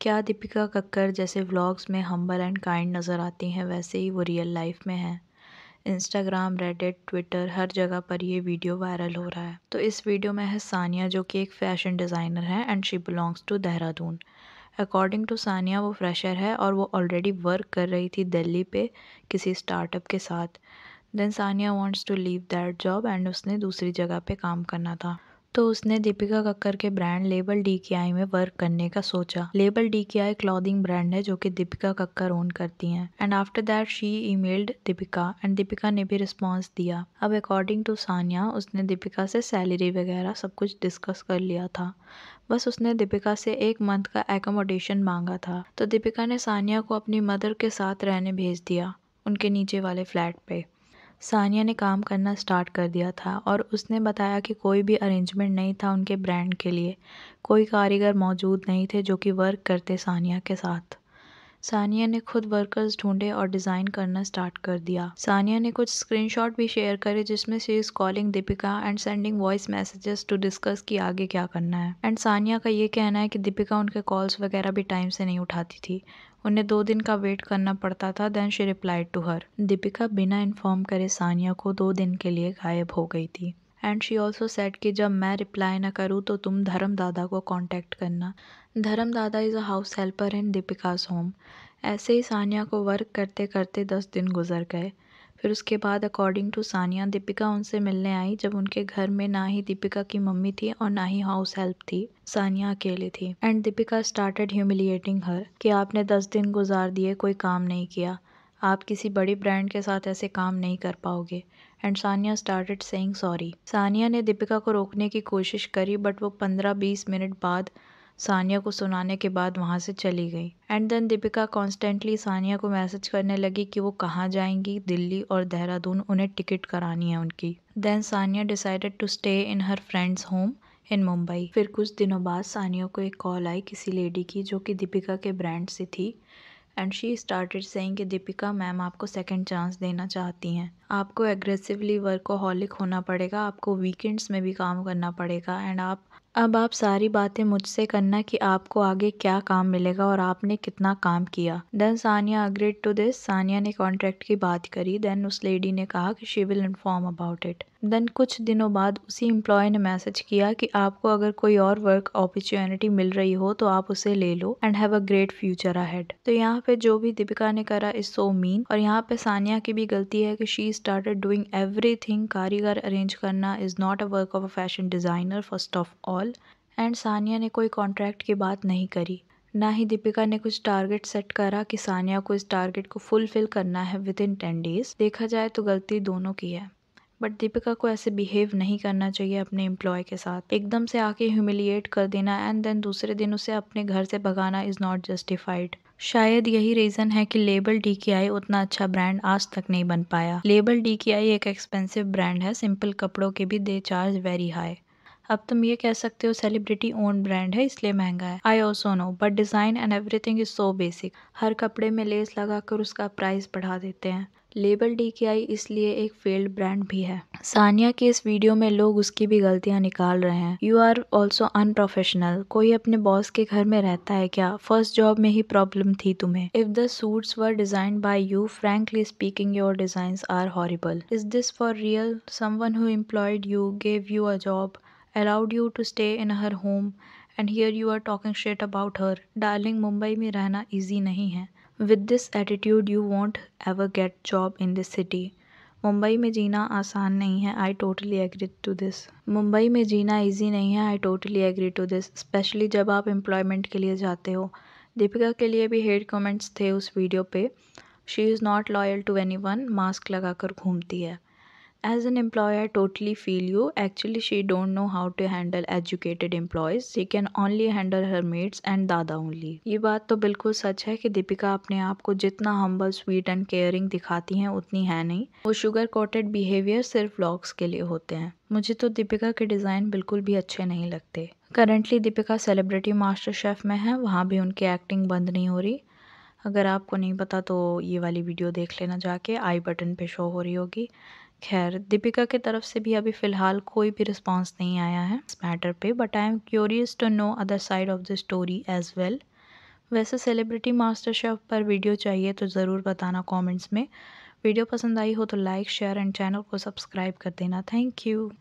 क्या दीपिका कक्कर जैसे व्लॉग्स में हम्बल एंड काइंड नज़र आती हैं, वैसे ही वो रियल लाइफ में हैं। इंस्टाग्राम, रेडिट, ट्विटर हर जगह पर ये वीडियो वायरल हो रहा है। तो इस वीडियो में है सानिया, जो कि एक फ़ैशन डिज़ाइनर है and she belongs to Dehradun. According to Sania वो फ्रेशर है और वो ऑलरेडी वर्क कर रही थी दिल्ली पे किसी स्टार्टअप के साथ। Then Sania wants to leave that job and उसने दूसरी जगह पे काम करना था। तो उसने दीपिका कक्कर के ब्रांड लेबल डीकेआई में वर्क करने का सोचा। लेबल डीकेआई क्लॉथिंग ब्रांड है जो कि दीपिका कक्कर ओन करती हैं। And after that she emailed Deepika and Deepika ने भी रिस्पॉन्स दिया। अब अकॉर्डिंग टू सानिया उसने दीपिका से सैलरी वगैरह सब कुछ डिस्कस कर लिया था। बस उसने दीपिका से 1 मंथ का एकोमोडेशन मांगा था। तो दीपिका ने सानिया को अपनी मदर के साथ रहने भेज दिया उनके नीचे वाले फ्लैट पे। सानिया ने काम करना स्टार्ट कर दिया था और उसने बताया कि कोई भी अरेंजमेंट नहीं था उनके ब्रांड के लिए। कोई कारीगर मौजूद नहीं थे जो कि वर्क करते सानिया के साथ। सानिया ने खुद वर्कर्स ढूंढे और डिज़ाइन करना स्टार्ट कर दिया। सानिया ने कुछ स्क्रीनशॉट भी शेयर करे जिसमें she is calling Deepika and sending voice messages to discuss कि आगे क्या करना है। एंड सानिया का ये कहना है कि दीपिका उनके कॉल्स वगैरह भी टाइम से नहीं उठाती थी। उन्हें 2 दिन का वेट करना पड़ता था। Then she replied to her. Deepika बिना इन्फॉर्म करे सानिया को 2 दिन के लिए गायब हो गई थी। एंड शी ऑल्सो सेड कि जब मैं रिप्लाई ना करूँ तो तुम धर्म दादा को कॉन्टेक्ट करना। धर्म दादा is a house helper in Deepika's home. ऐसे ही सानिया को वर्क करते करते 10 दिन गुजर गए। फिर उसके बाद अकॉर्डिंग टू सानिया दीपिका उनसे मिलने आई जब उनके घर में ना ही दीपिका की मम्मी थी और ना ही हाउस हेल्प थी। सानिया अकेले थी। एंड दीपिका स्टार्टेड ह्यूमिलिएटिंग हर कि आपने 10 दिन गुजार दिए, कोई काम नहीं किया, आप किसी बड़ी ब्रांड के साथ ऐसे काम नहीं कर पाओगे। And Sania started saying sorry. Sania ने दीपिका को रोकने की कोशिश करी बट वो 15-20 मिनट बाद सानिया को सुनाने के बाद वहाँ से चली गई। And then Deepika constantly Sania को मैसेज करने लगी कि वो कहाँ जाएंगी, दिल्ली और देहरादून उन्हें टिकट करानी है उनकी। Then Sania decided to stay in her friends home in Mumbai. फिर कुछ दिनों बाद सानिया को एक कॉल आई किसी लेडी की जो कि दीपिका के ब्रांड से थी। एंड शी स्टार्टेड सेइंग कि दीपिका मैम आपको सेकंड चांस देना चाहती हैं। आपको एग्रेसिवली वर्कोहॉलिक होना पड़ेगा, आपको वीकेंड्स में भी काम करना पड़ेगा एंड अब आप सारी बातें मुझसे करना कि आपको आगे क्या काम मिलेगा और आपने कितना काम किया। Then Sania agreed to this. Sania ने कॉन्ट्रैक्ट की बात करी। देन उस लेडी ने कहा कि she will inform about it. Then कुछ दिनों बाद उसी एम्प्लॉय ने मैसेज किया कि आपको अगर कोई और वर्क अपॉर्चुनिटी मिल रही हो तो आप उसे ले लो and have a great future ahead. तो यहाँ पे जो भी दीपिका ने करा इज सो मीन। और यहाँ पे सानिया की भी गलती है कि शी स्टार्टेड डूइंग एवरीथिंग। कारीगर अरेंज करना is not a work of a fashion designer first of all. And Sania ने कोई कॉन्ट्रैक्ट की बात नहीं करी। ना ही दीपिका ने कुछ टारगेट सेट करा कि सानिया को इस टारगेट को फुलफिल करना है विद इन 10 डेज। देखा जाए तो गलती दोनों की है। बट दीपिका को ऐसे बिहेव नहीं करना चाहिए अपने एम्प्लॉय के साथ। एकदम से आके ह्यूमिलिएट कर देना एंड देन दूसरे दिन उसे अपने घर से भगाना इज़ नॉट जस्टिफाइड। शायद यही रीज़न है कि लेबल डीकेआई उतना अच्छा ब्रांड आज तक नहीं बन पाया। लेबल डीकेआई एक एक्सपेंसिव ब्रांड है, सिंपल कपड़ों के भी दे चार्ज वेरी हाई। अब तुम ये कह सकते हो सेलिब्रिटी ओन ब्रांड है इसलिए महंगा है। I also know but design and everything is so basic. हर कपड़े में लेस लगाकर उसका प्राइस बढ़ा देते हैं। लेबल डीकेआई इसलिए एक फेल्ड ब्रांड भी है। सानिया के इस वीडियो में लोग उसकी भी गलतियां निकाल रहे हैं। You are also unprofessional. कोई अपने बॉस के घर में रहता है क्या? फर्स्ट जॉब में ही प्रॉब्लम थी तुम्हें। If the suits were designed by you, frankly speaking your designs are horrible. Is this for real? Someone who employed you, gave you a job, allowed you to stay in her home and here you are talking shit about her. Darling, Mumbai में रहना easy नहीं है. With this attitude you won't ever get job in this city. Mumbai में जीना आसान नहीं है। I totally agree to this. Mumbai में जीना easy नहीं है। I totally agree to this. Specially जब आप एम्प्लॉयमेंट के लिए जाते हो। दीपिका के लिए भी हेट कमेंट्स थे उस वीडियो पे। She is not loyal to anyone. Mask लगाकर घूमती है। As an employee, I totally feel you. Actually, she don't know how to handle educated employees. She can only handle her mates and दादा only. ये बात तो बिल्कुल सच है कि दीपिका अपने आप को जितना हम्बल, स्वीट एंड केयरिंग दिखाती हैं उतनी है नहीं। वो शुगर कोटेड बिहेवियर सिर्फ व्लॉग्स के लिए होते हैं। मुझे तो दीपिका के डिज़ाइन बिल्कुल भी अच्छे नहीं लगते। Currently Deepika celebrity master chef में है, वहाँ भी उनकी एक्टिंग बंद नहीं हो रही। अगर आपको नहीं पता तो ये वाली वीडियो देख लेना जाके, आई बटन पे शो हो रही होगी। खैर, दीपिका की तरफ से भी अभी फ़िलहाल कोई भी रिस्पांस नहीं आया है इस मैटर पे, but I am curious to know other side of the story as well. वैसे सेलिब्रिटी मास्टर शेफ़ पर वीडियो चाहिए तो ज़रूर बताना कमेंट्स में। वीडियो पसंद आई हो तो लाइक, शेयर एंड चैनल को सब्सक्राइब कर देना। Thank you.